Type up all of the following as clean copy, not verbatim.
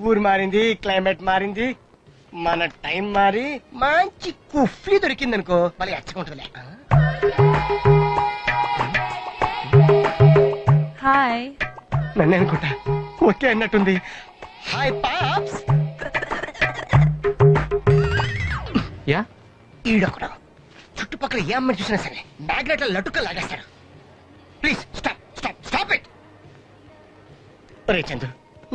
ఊరు మారింది, క్లైమేట్ మారింది, మన టైం మారి మంచి కుఫ్లీ దొరికింది అనుకో మళ్ళీ ఎచ్చకుంటుందిలే. హాయ్. నన్నే అనుకుంటా. ఓకే అన్నట్టుంది. Hi pops. యా ఈడొకడు చుట్టుపక్కల ఏ అమ్మని చూసినా సరే మ్యాగ్నెట్ లటుక్క లాగేస్తాడు. Please stop stop stop it. రే చందు,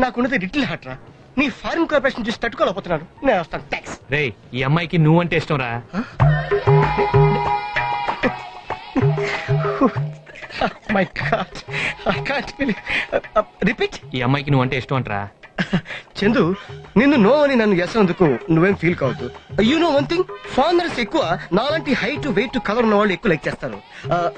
నాకున్నది లిటిల్ హార్ట్ రా. నీ ఫారిన్ కార్పొరేషన్ చూసి తట్టుకోలేకపోతున్నాను. నేను వస్తాను. థ్యాంక్స్. రే, ఈ అమ్మాయికి నువ్వంటే ఇష్టం రా. My God, I can't believe. Repeat. ఈ అమ్మాయికి నువ్వంటే ఇష్టం అంటరా. చందు, నిన్ను నో అని నన్ను ఎసనందుకు నువ్వేం ఫీల్ కావద్దు. You know one thing, foreigners ఎక్కువ నాలాంటి హైట్ వెయిట్ కలర్ ఉన్న వాళ్ళు ఎక్కువ లైక్ చేస్తారు.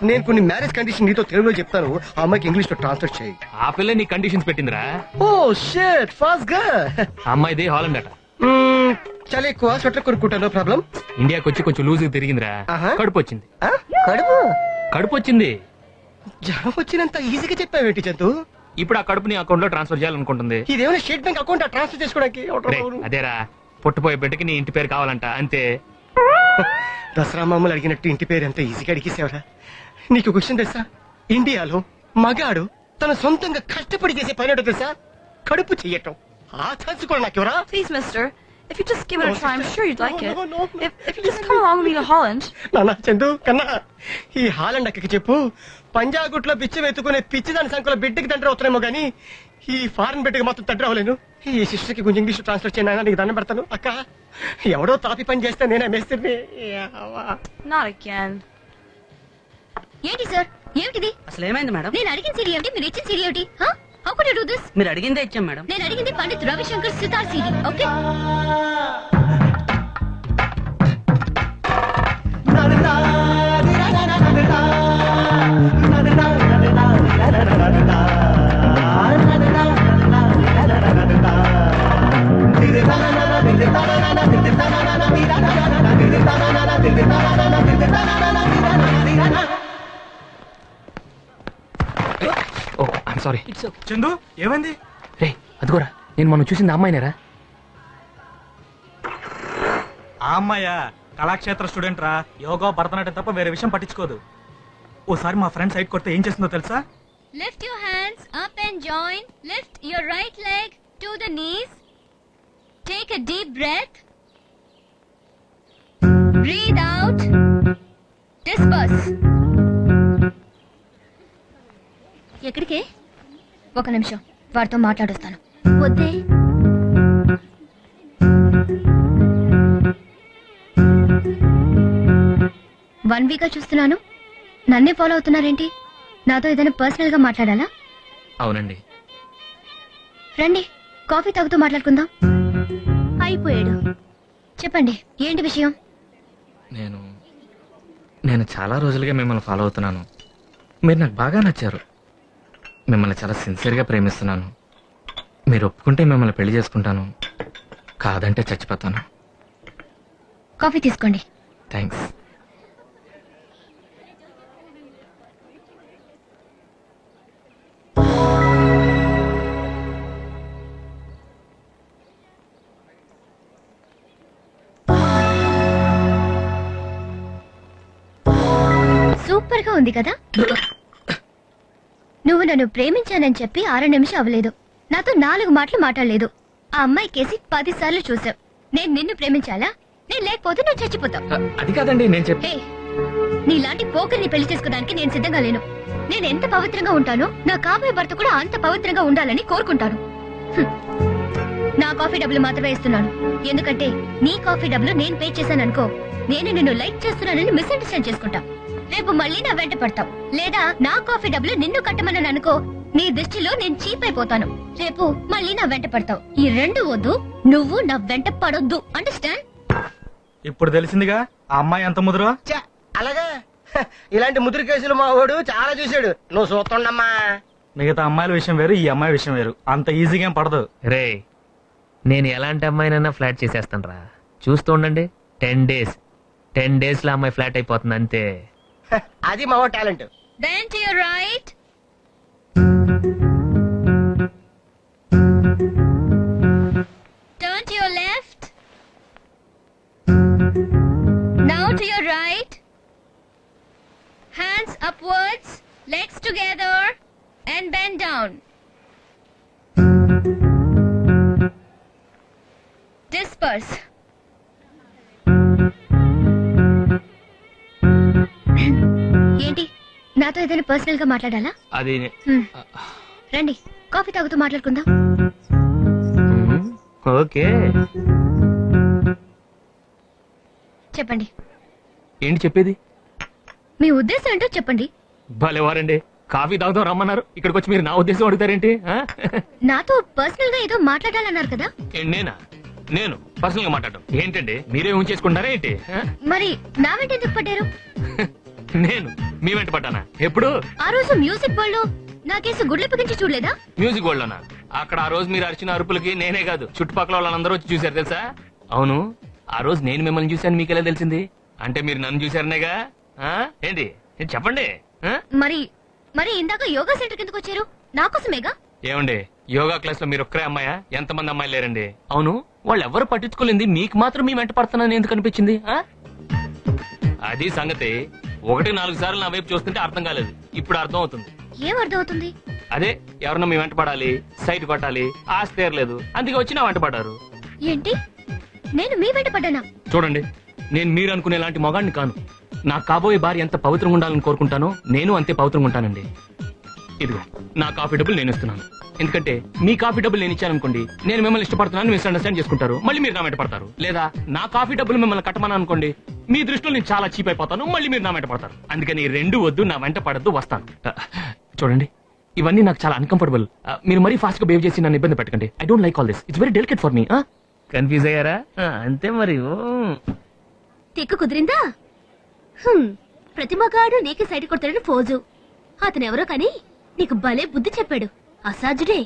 నేను కొన్ని మ్యారేజ్ కండిషన్ నీతో తెలుగులో చెప్తాను, ఆ అమ్మాయికి ఇంగ్లీష్ లో ట్రాన్స్లేట్ చేయి. ఆ పిల్ల నీ కండిషన్స్ పెట్టిందిరా. ఓ షిట్, ఫాస్ట్ గా. ఆ అమ్మాయిది హాలండ్ అట. చాలా ఎక్కువ స్వెటర్ కొనుక్కుంటా, నో ప్రాబ్లం. ఇండియాకి వచ్చి కొంచెం లూజ్ తిరిగిందిరా. కడుపు వచ్చింది. కడుపు వచ్చింది. జ్వరం వచ్చినంత ఈజీగా చెప్పావేంటి చందు? ఇప్పుడు ఆ కడుపుని అకౌంట్ లో ట్రాన్స్ఫర్ చేయాలనుకుంటుంది. ఇదేమైనా స్టేట్ బ్యాంక్ అకౌంట్ ట్రాన్స్ఫర్ చేసుకోవడానికి? అదేరా, పుట్టపోయే బిడ్డకి నీ ఇంటి పేరు కావాలంట, అంతే. దసరా మామూలు అడిగినట్టు ఇంటి పేరు ఎంత ఈజీగా అడిగేసేవరా. నీకు క్వశ్చన్ తెలుసా? ఇండియాలో మగాడు తన సొంతంగా కష్టపడి చేసే పని ఏంటో తెలుసా? కడుపు చెయ్యటం. ఆ ఛాన్స్ కూడా నాకెవరా? Please, mister. If you just give it a try, I'm sure you'd like it. No. If you just come along with me to Holland. నాన్న చందు కన్నా, ఈ హాలండ్ అక్కకి చెప్పు, పంజాగుట్లో బిచ్చం ఎత్తుకునే పిచ్చి దాని సంఖ్యలో బిడ్డకి తండ్రి అవుతున్నామో గానీ ఈ ఫారెన్ బిడ్డకి మాత్రం తండ్రి అవ్వలేను. ఈ సిస్టర్ కి కొంచెం ఇంగ్లీష్ ట్రాన్స్లేట్ చేయను, నీకు దండం పెడతాను. అక్క, ఎవడో తాపి పని చేస్తే నేనే మేస్త్రిని. Not again. ఏంటి సార్, ఏమిటిది? అసలు ఏమైంది మేడం? నేను అడిగిన సీడీ ఏమిటి, మీరు ఇచ్చిన సీడీ ఏమిటి? How could you do this? మీరు అడిగిందే ఇచ్చాం మేడం. నేను అడిగింది Pandit Ravishankar sitar CD. Okay, oh I'm sorry. Chandu, ఏమైంది? రే, అదిగోరా, నేను మనం చూసింది అమ్మాయినేరా. ఆ అమ్మాయా? కళాక్షేత్ర స్టూడెంట్ రా. యోగా భరతనాట్యం తప్ప వేరే విషయం పట్టించుకోదు. ఓసారి మా ఫ్రెండ్ సైడ్ కొడితే ఏం చేస్తుందో తెలుసా? Lift your hands up and join. Lift your right leg to the knees. Take a deep breath. Breathe out. Disperse. ఎక్కడికే? ఒక నిమిషం, వాడితో మాట్లాడొస్తాను. వద్దే. వన్ వీక్ గా చూస్తున్నాను, నన్నే ఫాలో అవుతున్నారేంటి? నాతో ఏదైనా పర్సనల్ గా మాట్లాడాలా? అవునండి. రండి, కాఫీ తాగుతూ మాట్లాడుకుందాం. అయిపోయాడు. చెప్పండి, ఏంటి విషయం? నేను చాలా రోజులుగా మిమ్మల్ని ఫాలో అవుతున్నాను. మీరు నాకు బాగా నచ్చారు. మిమ్మల్ని చాలా సిన్సియర్గా ప్రేమిస్తున్నాను. మీరు ఒప్పుకుంటే మిమ్మల్ని పెళ్లి చేసుకుంటాను, కాదంటే చచ్చిపోతాను. కాఫీ తీసుకోండి. థ్యాంక్స్. సూపర్ గా ఉంది కదా? నువ్వు నన్ను ప్రేమించానని చెప్పి 6 నిమిషం అవ్వలేదు, నాతో 4 మాటలు మాట్లాడలేదు. ఆ అమ్మాయి కేసి 10 సార్లు చూసావు. నేను నిన్ను ప్రేమించాలా? నేను లేకపోతే నువ్వు చచ్చిపోతావు. అది కాదండి నేను చెప్పే. నీలాంటి పోకరిని పెళ్లి చేసుకోవడానికి నేను సిద్ధంగా లేను. నేను ఎంత పవిత్రంగా ఉంటానో నా కాబోయే భర్త కూడా అంత పవిత్రంగా ఉండాలని కోరుకుంటాను. నా కాఫీ డబ్బులు మాత్రమే ఇస్తున్నాను, ఎందుకంటే నీ కాఫీ డబ్బులు నేను పే చేశాననుకో, నేను నిన్ను లైక్ చేస్తున్నానని మిస్అండర్స్టాండ్ చేసుకుంటా. రేపు మళ్ళీ నా వెంట పడతావు, లేదా నా కాఫీ డబ్బులు నిన్ను కట్టమని అనుకో, నీ దృష్టిలో నేను చీప్ అయిపోతాను. రేపు మళ్ళీ నా వెంట పడతావు. ఈ 2 వద్దు, నువ్వు నా వెంట పడొద్దు. అండర్స్టాండ్? ఇప్పుడు తెలిసిందిగా ఆ అమ్మాయి ఎంత ముదురో. అలాగా? ఇలాంటి ముదురు కేసులు మా వాడు చాలా చూశాడు. నువ్వు చూస్తుండమ్మా. మిగతా అమ్మాయిల విషయం వేరు, ఈ అమ్మాయి విషయం వేరు. అంత ఈజీగా ఏం పడదు. రే, నేను ఎలాంటి అమ్మాయినైనా ఫ్లాట్ చేసేస్తాను రా. చూస్తూ ఉండండి, 10 days లో అమ్మాయి ఫ్లాట్ అయిపోతుంది, అంతే. అది మా talent. Then to your right. down. Disperse. ఏంటి నాతో ఏదైనా పర్సనల్ గా మాట్లాడాలా? అది రండి కాఫీ తాగుతూ మాట్లాడుకుందాం. ఓకే. చెప్పండి, ఏంటి చెప్పేది? మీ ఉద్దేశం ఏంటో చెప్పండి. భలేవారండి, కాఫీ తాగుతాం రమ్మన్నారు, ఇక్కడికి వచ్చి మీరు నా ఉద్దేశం అడుగుతారేంటి? నాతో పర్సనల్ గా ఏదో మాట్లాడాలన్నారు కదా. నేను పర్సనల్ గా మాట్లాడటం ఏంటండి? మీరే ఉంచేసుకుంటారా ఏంటి? మరి నా వెంట ఎందుకు పడ్డారు? నేను మీ వెంట పడ్డానా? ఎప్పుడు? ఆ రోజు మ్యూజిక్ వరల్డ్ లో నా కేసు గుడ్లెప్పగించి చూడలేదా? మ్యూజిక్ వరల్డ్ లోనా? అక్కడ ఆ రోజు మీరు అరిచిన అరుపులకి నేనే కాదు చుట్టుపక్కల వాళ్ళందరూ వచ్చి చూశారు తెలుసా? అవును, ఆ రోజు నేను మిమ్మల్ని చూశాను, మీకెలా తెలిసింది? అంటే మీరు నన్ను చూశారనేగా? ఏంటి చెప్పండి. మరి మరి ఇందాక యోగా సెంటర్ కిందకు వచ్చారు నా కోసమేగా? ఏమండి, యోగా క్లాస్ లో మీరు ఒక్కరే అమ్మాయా? ఎంతమంది అమ్మాయిలు లేరండి? అవును, వాళ్ళు ఎవరు పట్టించుకోలేంది, మీకు మాత్రం మీ వెంట పడుతున్నాను ఎందుకు అనిపించింది? అది సంగతి. 1-4 సార్లు నా వైపు చూస్తుంటే అర్థం కాలేదు, ఇప్పుడు అర్థం అవుతుంది. ఏం అర్థం అవుతుంది? అదే, ఎవరన్నా మీ వెంట పడాలి, సైట్ కొట్టాలి, ఆస్తి తీరలేదు, అందుకే వచ్చి నా వెంట పడ్డారు. ఏంటి, నేను మీ వెంట పడ్డానా? చూడండి, నేను మీరు అనుకునే లాంటి మొగాడిని కాను. నా కాబోయే భార్య ఎంత పవిత్రంగా ఉండాలని కోరుకుంటానో నేను అంతే పవిత్రంగా ఉంటానండి. ఇదిగో నా కాఫీ డబ్బులు నేను ఇస్తున్నాను, ఎందుకంటే మీ కాఫీ డబ్బులు నేను ఇచ్చాననుకోండి, నేను మిమ్మల్ని ఇష్టపడుతున్నాను మిస్అండర్స్టాండ్ చేసుకుంటారు, మళ్ళీ మీరు నా వెంట పడతారు. లేదా నా కాఫీ డబ్బులు మిమ్మల్ని కట్టమని అనుకోండి, మీ దృష్టిలో నేను చాలా చీప్ అయిపోతాను, మళ్ళీ మీరు నా వెంట పడతారు. అందుకని 2 వద్దు, నా వెంట పడద్దు, వస్తాను. చూడండి, ఇవన్నీ నాకు చాలా అన్కంఫర్టబుల్. మీరు మరీ ఫాస్ట్ గా బిహేవ్ చేసి నన్ను ఇబ్బంది పెట్టకండి. I don't like all this, it's very delicate for me. Confuse అయ్యారా? అంతే మరి. తిక్కు కుదిరిందా? ప్రతి మగాడు నీకు సైడ్ కొడతాడని ఫోజు. అతనెవరో కానీ నీకు భలే బుద్ధి చెప్పాడు, అసాధ్యుడే.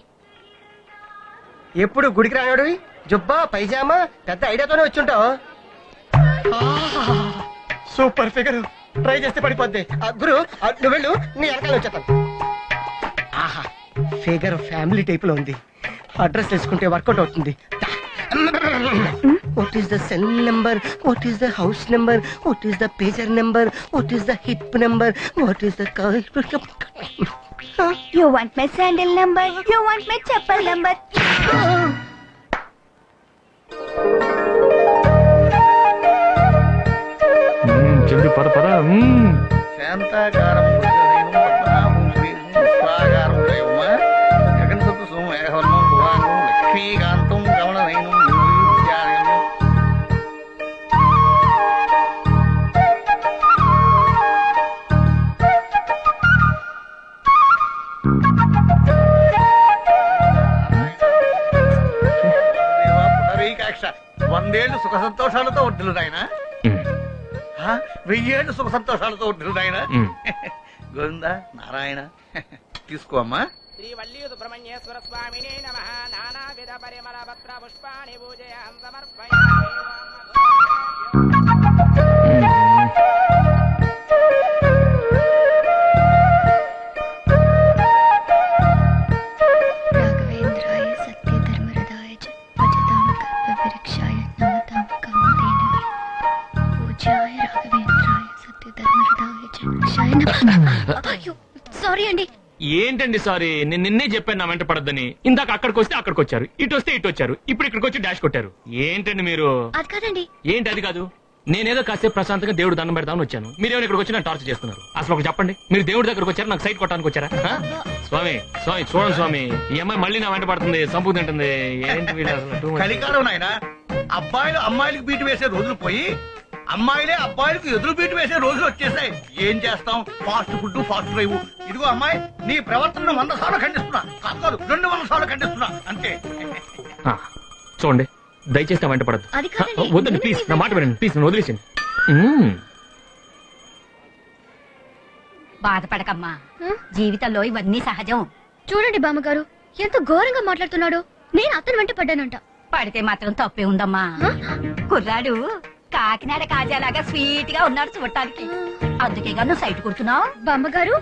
ఎప్పుడు గుడికి రానాడు, జుబ్బా పైజామా పెద్ద ఐడియాతోనే వచ్చుంటావు. సూపర్ ఫిగర్, ట్రై చేస్తే పడిపోద్ది. గురు నువ్వు వెళ్ళు, నీ వెనకాల వచ్చేస్తాను. ఆహా, ఫిగర్ ఫ్యామిలీ టైప్ లో ఉంది. అడ్రస్ తెలుసుకుంటే వర్కౌట్ అవుతుంది. What is the cell number? What is the house number? What is the pager number? What is the hip number? What is the You want my sandal number? You want my chappal number? చెంది పద పద. శాంతాకారం పద్మనాభం స్వాగారం జగన్సత్తు సోమేహవర్ణం భువాంగం లక్ష్మీకాంతం కమలనయనం పునరీకాక్ష 100 ఏళ్ళు సుఖ సంతోషాలతో వడ్డులు నాయన, 1000 ఏళ్ళు సుఖ సంతోషాలతో వడ్డులు నాయన. గోవింద నారాయణ తీసుకో అమ్మా. శ్రీ వల్లీ సుబ్రహ్మణ్యేశ్వర స్వామినే నమః. నానావిధ పరిమళ పత్ర పుష్పాణి పూజయాం సమర్పయామి. రాఘవేంద్రాయ సత్యధర్మరదాయ చ భజతాం కల్పవృక్షాయ నమతాం కౌంతేన పూజ్యాయ రాఘవేంద్రాయ సత్యధర్మరదాయ చ వృక్షాయ నమః. అయ్యో సారీ అండి. ఏంటండి సారీ, నేను నిన్నే చెప్పాను నా వెంట పడద్దని. ఇందాక అక్కడికి వస్తే అక్కడికి వచ్చారు, ఇటు వస్తే ఇటు వచ్చారు, ఇప్పుడు ఇక్కడికి వచ్చి డాష్ కొట్టారు. ఏంటండి మీరు? అది కాదండి. ఏంటి అది కాదు? నేనేదో కాసేపు ప్రశాంతంగా దేవుడు దండం పెడతామని వచ్చాను, మీరేమైనా ఇక్కడికి వచ్చి నన్ను టార్చర్ చేస్తున్నారు. అసలు ఒకటి చెప్పండి, మీరు దేవుడి దగ్గరకు వచ్చారు, నాకు సైట్ కొట్టడానికి వచ్చారా? స్వామి స్వామి చూడండి స్వామి, ఈ అమ్మాయి మళ్ళీ నా వెంట పడుతుంది, సంపూ తింటుంది. ఏంటి వీళ్ళు అసలు too much. కలికాలం నాయన, అబ్బాయిలు అమ్మాయిలకు బీటు వేసే రోజులు పోయి అమ్మాయిలే అబ్బాయిలకు ఎదురు బీటు వేసే రోజులు వచ్చేసాయి. ఏం చేస్తాం, ఫాస్ట్ ఫుడ్ ఫాస్ట్ డ్రైవ్. ఇదిగో అమ్మాయి, నీ ప్రవర్తనను 100 సార్లు ఖండిస్తున్నా, కాదు 200 సార్లు ఖండిస్తున్నా అంతే. చూడండి, దయచేసి నా వెంట పడద్దు. అది కాదండి. వద్దండి ప్లీజ్, నా మాట వినండి ప్లీజ్, నన్ను వదిలేసింది. బాధపడకమ్మా, జీవితంలో ఇవన్నీ సహజం. చూడండి బామ్మగారు ఎంత ఘోరంగా మాట్లాడుతున్నాడు. నేను అతను వెంట పడ్డానంట. పడితే మాత్రం తప్పే ఉందమ్మా. కుర్రాడు కాకినాడ కాజాలాగా స్వీట్ గా ఉన్నాడు చూడటానికి, అందుకేగా నువ్వు సైట్ కొడుతున్నావు. బామ్మగారు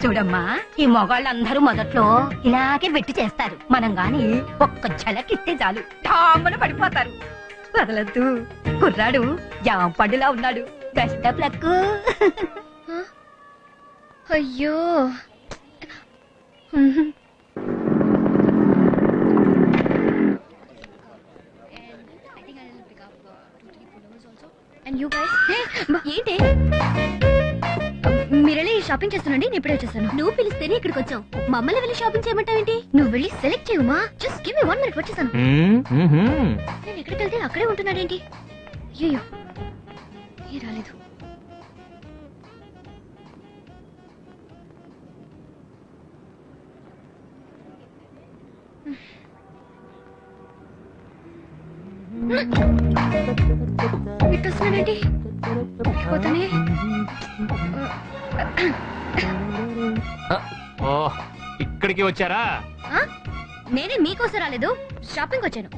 చూడమ్మా, ఈ మొగాళ్ళందరూ మొదట్లో ఇలాగే వెట్టి చేస్తారు, మనం గాని ఒక్క ఝలక్ ఇస్తే చాలు ఠామ్మన పడిపోతారు. వదలద్దు, కుర్రాడు జామ పండులా ఉన్నాడు. Best of luck. అయ్యో ఏంటి మీరు వెళ్ళి షాపింగ్ చేస్తానండి నేను ఇప్పుడే వచ్చేస్తాను. నువ్వు పిలిస్తేనే ఇక్కడికి వచ్చావు, మమ్మల్ని వెళ్ళి షాపింగ్ చేయమంటావేంటి? నువ్వు వెళ్ళి సెలెక్ట్ చేయమా. జస్ట్ గివ్ మీ 1 minute వచ్చేసాను. నేను ఎక్కడికి వెళ్తే అక్కడే ఉంటున్నాడేంటి? అయ్యో ఏ రాలేదు. ఇటు వస్తున్నాడేంటి? పోతానే. ఓ ఇక్కడికి వచ్చారా? నేనే మీకోసం రాలేదు, షాపింగ్ వచ్చాను.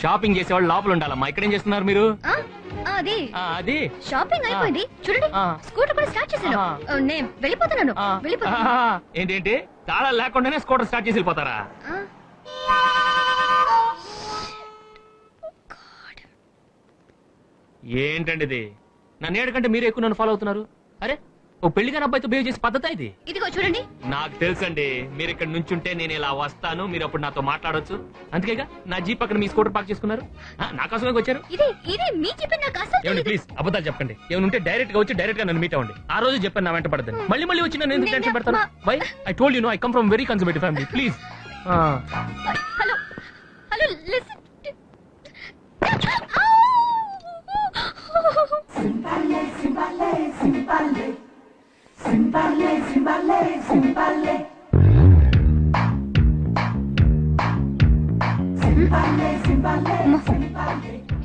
షాపింగ్ చేసేవాళ్ళు లోపల ఉండాలమ్మా. ఇక్కడ ఏం చేస్తున్నారు మీరు? అది అది షాపింగ్ అయిపోయింది చూడండి. స్కూటర్ కూడా స్టార్ట్ చేశాను. నేను వెళ్ళిపోతున్నాను. ఏంటేంటి తాళాలు లేకుండానే స్కూటర్ స్టార్ట్ చేసి వెళ్ళిపోతారా? ఏంటండి ఇది? నన్ను ఏడుకంటే మీరు ఎక్కువ నన్ను ఫాలో అవుతున్నారు. అరే ఓ పెళ్లిగాని అబ్బాయితో బిహేవ్ చేసే పద్ధతి ఇది. ఇదిగో చూడండి. నాకు తెలుసండి, మీరు ఇక్కడ నుంచుంటే నేను ఇలా వస్తాను, మీరు అప్పుడు నాతో మాట్లాడొచ్చు. అందుకేగా నా జీప్ అక్కడ మీ స్కూటర్ పార్క్ చేసుకున్నారు. నా కోసమే వచ్చారు. ఇది మీ చెప్పి నాకు అసలు ఏమండి ప్లీజ్ అబద్ధాలు చెప్పండి. ఏమైనా ఉంటే డైరెక్ట్ గా వచ్చి డైరెక్ట్ గా నన్ను మీట్ అవ్వండి. ఆ రోజు చెప్పాను నా వెంట పడద్దని. మళ్ళీ మళ్ళీ వచ్చి నన్ను ఎందుకు టెన్షన్ పెడతాను? Why I told you know I come from very conservative family. Please. Hello hello listen.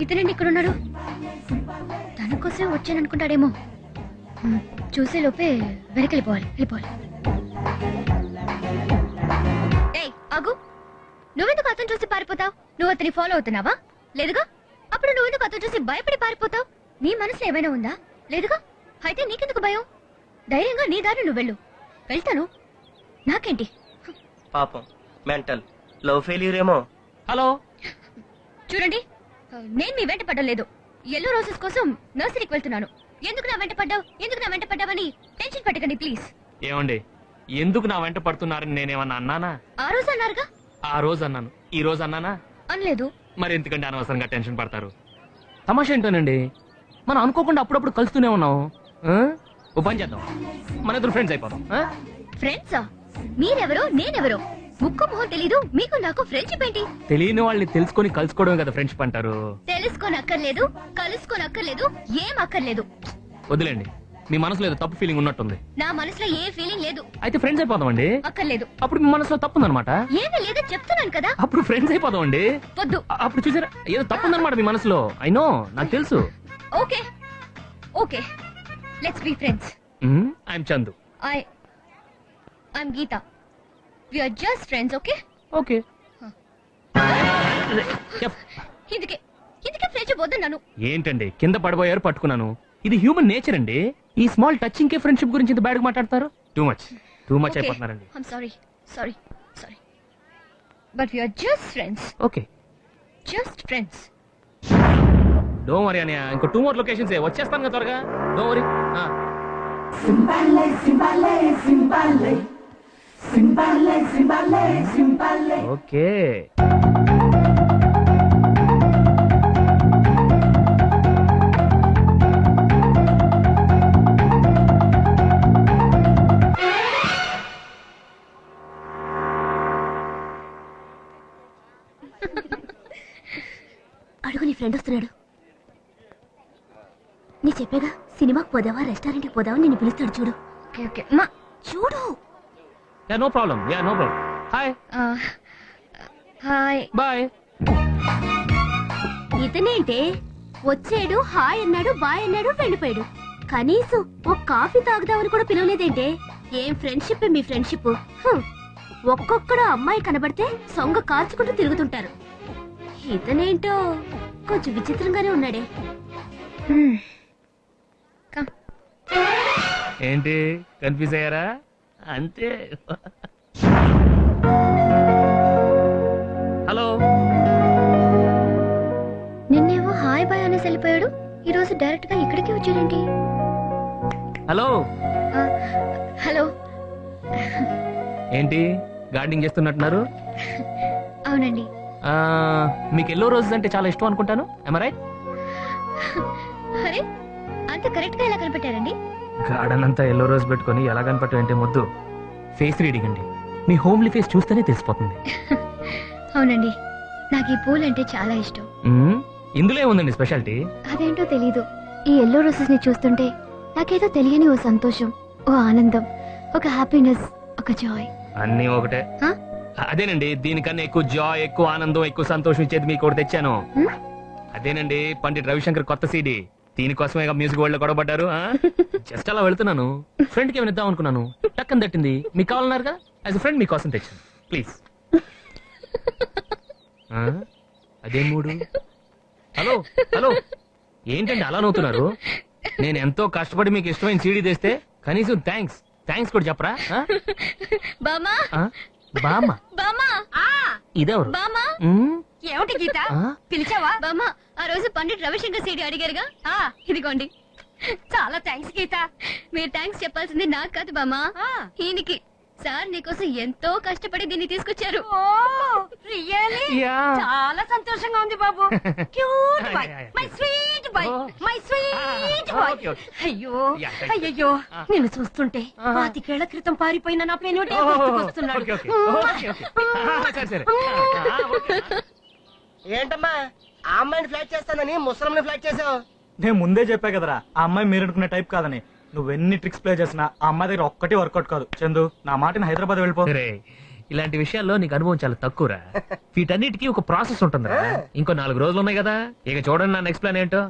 ఇతనండి ఇక్కడ ఉన్నాడు. తన కోసమే వచ్చాననుకుంటాడేమో. చూసే లోపే వెనకెళ్ళిపోవాలి. ఏయ్ ఆగు, నువ్వెందుకు అతను చూసి పారిపోతావు? నువ్వు అతని ఫాలో అవుతున్నావా? లేదుగా. అప్పుడు నువ్వెందుకు అతను చూసి భయపడి పారిపోతావు? నీ మనసులో ఏమైనా ఉందా? లేదుగా. అయితే నీకెందుకు భయం? ధైర్యంగా నీ దారి నువ్వు వెళ్ళు. వెళ్తాను, నాకేంటి? పాపం మెంటల్ లవ్ ఫెయిల్యూర్ ఏమో. హలో చూడండి, నేను మీ వెంట పడ్డలేదు. ఎల్లో రోజెస్ కోసం నర్సరీకి వెళ్తున్నాను. ఎందుకు నా వెంట పడ్డావని టెన్షన్ పెట్టకండి ప్లీజ్. ఏమండి ఎందుకు నా వెంట పడుతున్నారని నేనేమన్నా అన్నానా? ఆ రోజు అన్నారుగా. ఆ రోజు అన్నాను, ఈ రోజు అన్నానా? అనలేదు. మరి ఎందుకంటే అనవసరంగా టెన్షన్ పడతారు? తమాషా ఏంటోనండి, మనం అనుకోకుండా అప్పుడప్పుడు కలుస్తూనే ఉన్నాం. ఓ పని చేద్దాం, మన ఇద్దరు ఫ్రెండ్స్ అయిపోదాం. ఫ్రెండ్సా? మీరెవరో నేనెవరో ముక్కు మొహం తెలీదు, మీకు నాకు ఫ్రెండ్షిప్ ఏంటి? తెలియని వాళ్ళని తెలుసుకొని కలుసుకోవడమే కదా ఫ్రెండ్షిప్ అంటారు. తెలుసుకోనక్కర్లేదు, కలుసుకోనక్కర్లేదు, ఏం అక్కర్లేదు. వదిలేండి, మీ మనసులో ఏదో తప్పు ఫీలింగ్ ఉన్నట్టుంది. నా మనసులో ఏ ఫీలింగ్ లేదు. అయితే ఫ్రెండ్స్ అయిపోదాం అండి. అక్కర్లేదు. అప్పుడు మీ మనసులో తప్పుందనమాట. ఏమీ లేదు చెప్తున్నాను కదా. అప్పుడు ఫ్రెండ్స్ అయిపోదాం అండి. వద్దు. అప్పుడు చూసారా ఏదో తప్పుందనమాట మీ మనసులో. ఐ నో, నాకు తెలుసు. Okay okay, let's be friends. I'm Chandu. I'm Geeta. We are just friends, okay? Okay. ఇందుకే ఫ్రెండ్షిప్ వద్దన్నాను. ఏంటండి కింద పడిపోయారు పట్టుకున్నాను. ఇది హ్యూమన్ నేచర్ అండి. ఈ స్మాల్ టచింగ్ కే ఫ్రెండ్షిప్ గురించి ఇంత బ్యాడ్ మాట్లాడతారు. టూ మచ్ అయిపోతున్నారండి. I'm sorry. But we are just friends. Okay, Just friends. Don't worry అన్నయ్య, ఇంకో 2 more లొకేషన్స్ వచ్చేస్తాను కదా త్వరగా. Don't worry. ఓకే. అడుగు, నీ ఫ్రెండ్ వస్తున్నాడు. నీ చెప్పేగా సినిమాకి పోదావా రెస్టారెంట్కి పోదావా నిన్ను పిలుస్తాడు చూడు. ఓకే మా చూడు. No problem. Hi. Hi bye. ఇతనేంటే వచ్చాడు, హాయ్ అన్నాడు, బాయ్ అన్నాడు, వెళ్ళిపోయాడు. కనీసం ఒక కాఫీ తాగుదామని కూడా పిలవలేదేంటే. ఏం ఫ్రెండ్షిప్ మీ ఫ్రెండ్షిప్. ఒక్కొక్కడు అమ్మాయి కనబడితే సొంగ కాల్చుకుంటూ తిరుగుతుంటారు. ఇతనేంటో కొంచెం విచిత్రంగానే ఉన్నాడే. ఏంటి కన్ఫ్యూజ్ అయ్యారా? అంతే. హలో. నిన్నేమో హాయ్ బాయ్ అనేసి వెళ్ళిపోయాడు, ఈ రోజు డైరెక్ట్ గా ఇక్కడికి వచ్చాడేంటి? హలో. హలో. ఏంటి గార్డెనింగ్ చేస్తున్నట్టున్నారు? అవునండి. మీకు ఎల్లో రోజెస్ అంటే చాలా ఇష్టం అనుకుంటాను. am I right? అరే అంత కరెక్ట్ గా ఎలా కనిపెట్టారండి? గార్డెన్ అంతా ఎల్లో రోజ్ పెట్టుకొని ఎలా కనపడటం అంటే ముద్దు ఫేస్ రీడింగ్ అండి. మీ హోమ్లీ ఫేస్ చూస్తేనే తెలిసిపోతుంది. అవునండి, నాకు ఈ పూలంటే చాలా ఇష్టం. ఇందులో ఏముందండి స్పెషాలిటీ? అదేంటో తెలీదు, ఈ ఎల్లో రోసెస్ ని చూస్తుంటే నాకేదో తెలియని ఓ సంతోషం, ఓ ఆనందం, ఒక హ్యాపీనెస్, ఒక జాయ్. అన్నీ ఒకటే. అదేనండి, దీనికన్నా ఎక్కువ జాయ్, ఎక్కువ ఆనందం, ఎక్కువ సంతోషం ఇచ్చేది మీకు ఒకటి తెచ్చాను. అదేనండి పండిట్ రవిశంకర్ కొత్త సీడీ. దీనికోసమే మ్యూజిక్ వరల్డ్ లో గొడవపడ్డారు. జస్ట్ అలా వెళ్తున్నాను, ఫ్రెండ్ కి ఏమైనా ఇద్దాం అనుకున్నాను, టక్కని తట్టింది. మీకు కావాలన్నారు కదా, యాజ్ అ ఫ్రెండ్ మీకోసం తెచ్చాను, ప్లీజ్. అదే మూడు. హలో హలో, ఏంటండి అలా నవ్వుతున్నారు? నేను ఎంతో కష్టపడి మీకు ఇష్టమైన సీడీ తెస్తే కనీసం థ్యాంక్స్ కూడా చెప్పరా? బామా బామ్మ బామా ఇదెవరు? బామా ఏమిటి గీత, పిలిచావా? బామా, ఆ రోజు పండిట్ రవిశంకర్ సీడీ అడిగారుగా, ఇదిగోండి. చాలా థ్యాంక్స్ గీత. మీరు థ్యాంక్స్ చెప్పాల్సింది నాకు కాదు బామా, ఈయనకి. సార్ నీకోసం ఎంతో కష్టపడి దీన్ని తీసుకొచ్చారు. Oh really? Yeah. చాలా సంతోషంగా ఉంది బాబు. Cute boy, my sweet boy, my sweet boy. Okay, okay. అయ్యో Yeah, thank you. అయ్యో, నిన్ను చూస్తుంటే 25 క్రితం పారిపోయిన నా పెనుడే గుర్తుకొస్తున్నాడు. Okay, okay. సరే. ఏంటమ్మా ఆ అమ్మాయిని ఫ్లాట్ చేస్తానని ముసలంని ఫ్లాట్ చేసావు? నేను ముందే చెప్పా కదరా, ఆ అమ్మాయి మీరు అనుకునే టైప్ కాదని. నువ్వెన్ని ట్రిక్స్ ప్లే చేసినా ఆ అమ్మాయి దగ్గర ఒక్కటి వర్కౌట్ కాదు. చందు, నా మాటని హైదరాబాద్ వెళ్ళిపో. ఇలాంటి విషయాల్లో నీకు అనుభవం చాలా తక్కువరా. వీటన్నిటికీ ఒక ప్రాసెస్ ఉంటుందిరా. ఇంకో 4 రోజులు ఉన్నాయి కదా, ఇక చూడండి నా నెక్స్ట్ ప్లాన్ ఏంటో.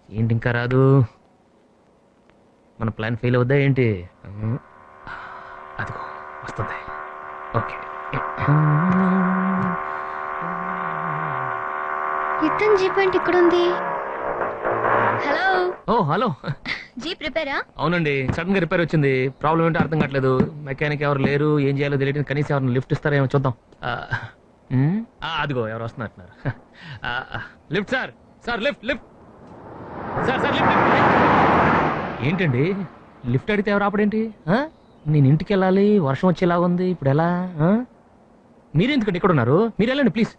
ఏంటి ఇంకా రాదు? మన ప్లాన్ ఫెయిల్ అవుద్దా ఏంటి? అదిగో వస్తుంది. ఓకే, ఇతను జీప్ ఏంటి ఇక్కడ ఉంది? హలో. ఓ హలో. జీప్ రిపేరా? అవునండి, సడన్ గా రిపేర్ వచ్చింది. ప్రాబ్లం ఏంటో అర్థం కావట్లేదు. మెకానిక్ ఎవరు లేరు, ఏం చేయాలో తెలియదు. కనీసం ఎవరిని లిఫ్ట్ ఇస్తారేమో చూద్దాం. అదిగో ఎవరు వస్తున్నట్టున్నారు. Lift sir, lift sir lift. ఏంటండి లిఫ్ట్ అడిగితే ఎవరు ఆపడేంటి? నేను ఇంటికి వెళ్ళాలి, వర్షం వచ్చేలాగా ఉంది, ఇప్పుడు ఎలా? మీరెందుకంటే ఇక్కడ ఉన్నారు? మీరు వెళ్ళండి ప్లీజ్.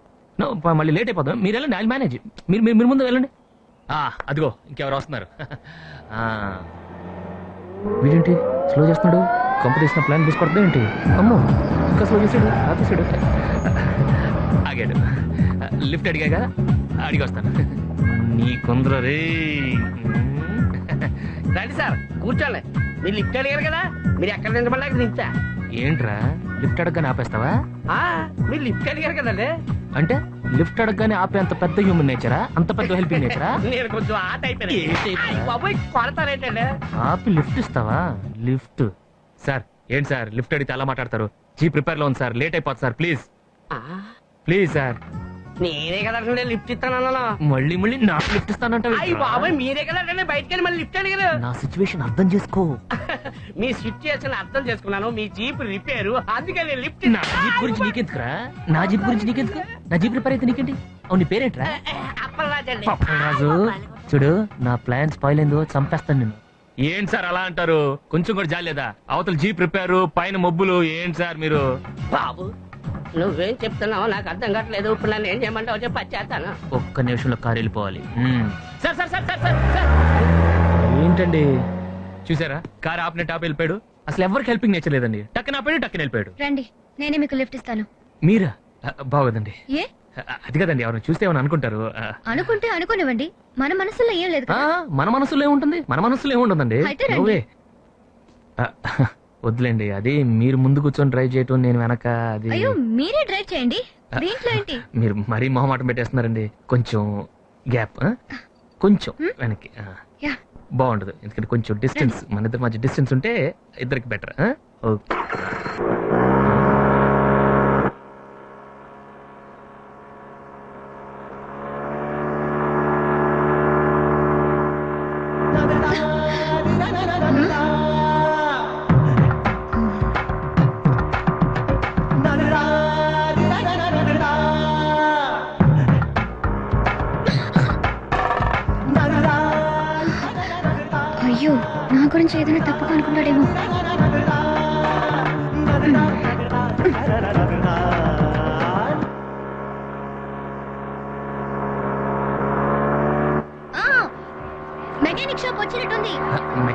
మళ్ళీ లేట్ అయిపోతాం. మీరు వెళ్ళండి, ఐ మేనేజ్. మీరు ముందు వెళ్ళండి. అదిగో ఇంకెవరు వస్తున్నారు. వీడేంటి స్లో చేస్తున్నాడు? కంపెనీసిన ప్లాన్ తీసుకొడతా ఏంటి? అమ్మో, ఇంకా స్లో చేసాడు, ఆపేసాడు. ఆగాడు. లిఫ్ట్ అడిగాక అడిగి వస్తాను. నీ కొందరు రే. రండి సార్, కూర్చోండి. మీరు లిఫ్ట్ అడిగారు కదా, మీరు ఎక్కడ నిలబడలేక దించా. ఏంట్రా లిఫ్ట్ అడగగానే ఆపేస్తావా? మీరు లిఫ్ట్ అడిగారు కదండి. అంటే లిఫ్ట్ అడగగానే ఆపే అంత పెద్ద హ్యూమన్ నేచరా? అంత పెద్ద హెల్పింగ్ నేచరా? నేను కొంచెం ఆ టైప్ కొడతారేంటండి. ఆపి లిఫ్ట్ ఇస్తావా? లిఫ్ట్ సార్ ఏంటి సార్ లిఫ్ట్ అడిగితే అలా మాట్లాడతారు? జీప్ రిపేర్ లో ఉంది సార్, లేట్ అయిపోతుంది సార్, ప్లీజ్ సార్. నేనే కదండి లిఫ్ట్ ఇస్తాను. మళ్ళీ నాకు లిఫ్ట్ ఇస్తానంటే బాబాయ్ మీరే కదండి బయటకెళ్ళి మళ్ళీ లిఫ్ట్ అడిగారు. నా సిచ్యువేషన్ అర్థం చేసుకో. మీ సిచ్యువేషన్ అర్థం చేసుకున్నాను. మీ జీప్ రిపేరు, అందుకని లిఫ్ట్. నా జీప్ గురించి నీకెందుకురా? నా జీప్ గురించి నీకెందుకు? నా జీప్ రిపేర్ అయితే నీకేంటి? అవును, నీ పేరేంట్రా? అప్పలరాజండి. అప్పలరాజు, చూడు నా ప్లాన్ స్పాయిల్ అయిందో చంపేస్తాను నేను. ఏంటి సార్ అలా అంటారు? కొంచెం కూడా జాలేదా? అవతల జీప్ రిపేరు, పైన మబ్బులు. ఏంటి సార్ మీరు? బాబు నువ్వేం చెప్తున్నావు నాకు అర్థం కావట్లేదు. ఇప్పుడు నన్ను ఏం చేయమంటావు చెప్పి వచ్చేస్తాను. ఒక్క నిమిషంలో కారు వెళ్ళిపోవాలి. Sir sir sir sir sir sir ఏంటండి చూసారా, కారు ఆపినట్టు ఆపి వెళ్ళిపోయాడు. అసలు ఎవరికి హెల్పింగ్ నేచర్ లేదండి. టక్కన ఆపాడు, టక్కన వెళ్ళిపోయాడు. రండి, నేనే మీకు లిఫ్ట్ ఇస్తాను. మీరా? బాగోదండి. ఏ? అది కదండి, ఎవరు చూస్తే ఏమని అనుకుంటారు. అనుకుంటే అనుకోనివ్వండి, మన మనసులో ఏం లేదు కదా. మన మనసులో ఏముంటుంది? మన మనసులో ఏముంటుందండి? అయితే రండి. నువ్వే వద్దులేండి, అది మీరు ముందు కూర్చొని డ్రైవ్ చేయటం, నేను వెనక. అది అయ్యో, మీరే డ్రైవ్ చేయండి, దీంట్లో ఏంటి? మీరు మరీ మొహమాటం పెట్టేస్తున్నారండి. కొంచెం గ్యాప్, కొంచెం వెనక్కి బాగుండదు. ఎందుకంటే కొంచెం డిస్టెన్స్, మన ఇద్దరి మధ్య డిస్టెన్స్ ఉంటే ఇద్దరికి బెటర్. ఓకే. అయ్యో, నా గురించి ఏదైనా తప్పుగా అనుకున్నాడేమో.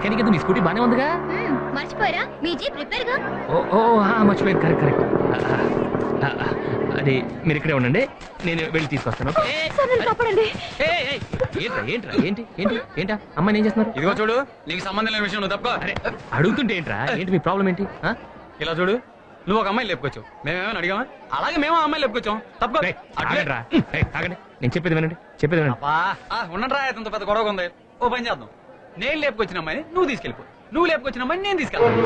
మెకానిక్ మీ స్కూటీ బానే ఉందిగా? మర్చిపోయారా మీ జీప్ రిపేర్ గా? ఓ మర్చిపోయాను. కరెక్ట్. అది మీరు ఇక్కడే ఉండండి, నేను వెళ్ళి తీసుకొస్తాను. కాపాడండి. ఏంట్రా ఏంటా అమ్మాయి ఏం చేస్తున్నారు? ఇదిగో చూడు, నీకు సంబంధం లేని విషయం నువ్వు తప్ప. అరే అడుగుతుంటే ఏంట్రా, ఏంటి మీ ప్రాబ్లం ఏంటి? ఇలా చూడు, నువ్వు ఒక అమ్మాయిని లేపుకొచ్చావు, మేమేమైనా అడిగామా? అలాగే మేము ఆ అమ్మాయిని లేపుకొచ్చాం, తప్ప. నేను చెప్పేది వినండి. ఉండరా, అంత పెద్ద గొడవ ఉంది. ఓ పని చేద్దాం, నేను లేపుకొచ్చిన అమ్మాయిని నువ్వు తీసుకెళ్ళిపో, నువ్వు లేపుకొచ్చిన అమ్మాయిని నేను తీసుకెళ్తాను.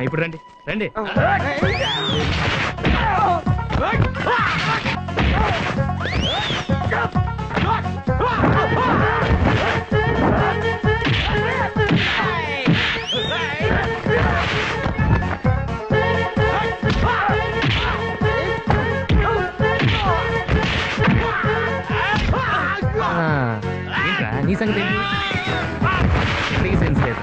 ఇప్పుడు రండి. ఏంట్రా నీ సంగతి ఏంటి? ఎక్కడికి సెన్స్ లేదు.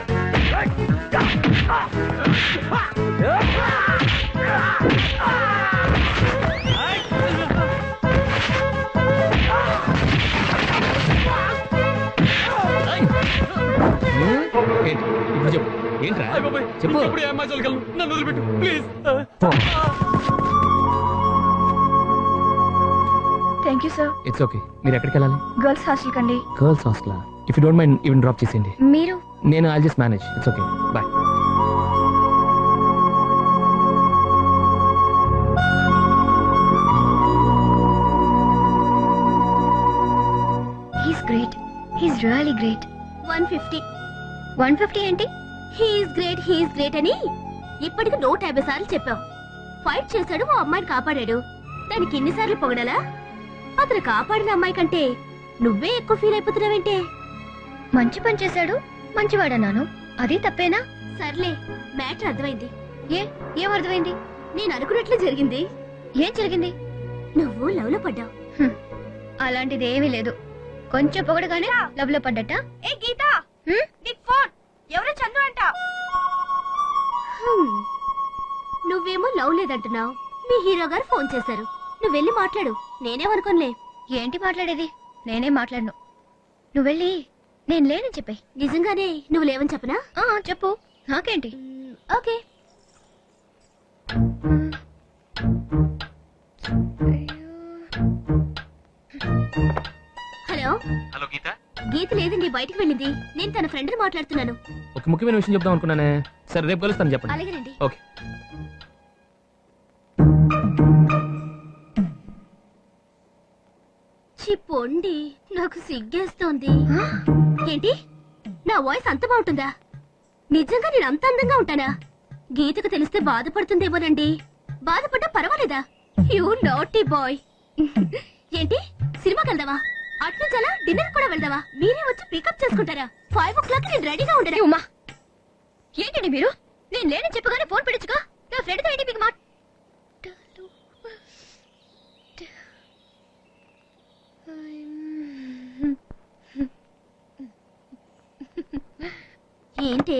ఏంటి ఇప్పుడు చెప్పు, ఏంట్రా చెప్పు. నన్ను వదిలిపెట్టు please. Thank you sir. It's okay. మీరు ఎక్కడికి వెళ్ళాలి? గర్ల్స్ హాస్టల్ కండి. Girls hostel. If you don't mind even drop చేసేయండి. మీరు? నేను I'll just manage. It's okay, bye. He's great, he's really great. 150 ఏంటి? హీస్ గ్రేట్ అని ఇప్పటికి 150 సార్లు చెప్పావు. ఫైట్ చేశాడు, ఓ అమ్మాయిని కాపాడాడు, దానికి ఎన్నిసార్లు పొగడాలా? అతను కాపాడిన అమ్మాయి కంటే నువ్వే ఎక్కువ ఫీల్ అయిపోతున్నావేంటే? మంచి పని చేశాడు, మంచివాడన్నాను, అది తప్పేనా? సర్లే, మ్యాటర్ అర్థమైంది. ఏం అర్థమైంది? నేను అనుకున్నట్లే జరిగింది. ఏం జరిగింది? నువ్వు లవ్ లో పడ్డావు. అలాంటిది ఏమీ లేదు, కొంచెం పొగడగానే లవ్ లో పడ్డట. ఏ గీత, నీకు ఫోన్. ఎవరు చందు అంట. నువ్వేమో లవ్ లేదంటున్నావు, మీ హీరో గారు ఫోన్ చేశారు, నువ్వు వెళ్ళి మాట్లాడు. నేనేమనుకోనులే. ఏంటి మాట్లాడేది? నేనే మాట్లాడను, నువ్వు వెళ్ళి నేను లేనని చెప్పాయి. నిజంగానే నువ్వు లేవని చెప్పనా? చెప్పు, నాకేంటి. ఓకే. హలో గీత. గీత లేదండి, బయటికి వెళ్ళింది. నేను తన ఫ్రెండ్ మాట్లాడుతున్నాను. ఒక ముఖ్యమైన విషయం చెప్దాం అనుకున్నానే. సరే రేపు కలుస్తాను, చెప్పండి. అలాగేనండి. ఓకే. చిప్పొండి, నాకు సిగ్గేస్తోంది. ఏంటి, నా వాయిస్ అంత బాగుంటుందా? నిజంగా నేను అంత అందంగా ఉంటానా? గీతకు తెలిస్తే బాధపడుతుందేమోనండి. బాధపడ్డా పర్వాలేదా? You naughty boy. ఏంటి, సినిమాకి వెళ్దావా? అట్నుంచి అలా డిన్నర్ కూడా వెళ్దావా? మీరే వచ్చి పికప్ చేసుకుంటారా? 5 o'clock నేను రెడీగా ఉండను. ఉమ్మా, ఏంటండి మీరు? నేను లేనని చెప్పగానే ఫోన్ పెట్టచ్చుగా. నా ఫ్రెండ్తో ఏంటి మీకు మాట? ఏంటి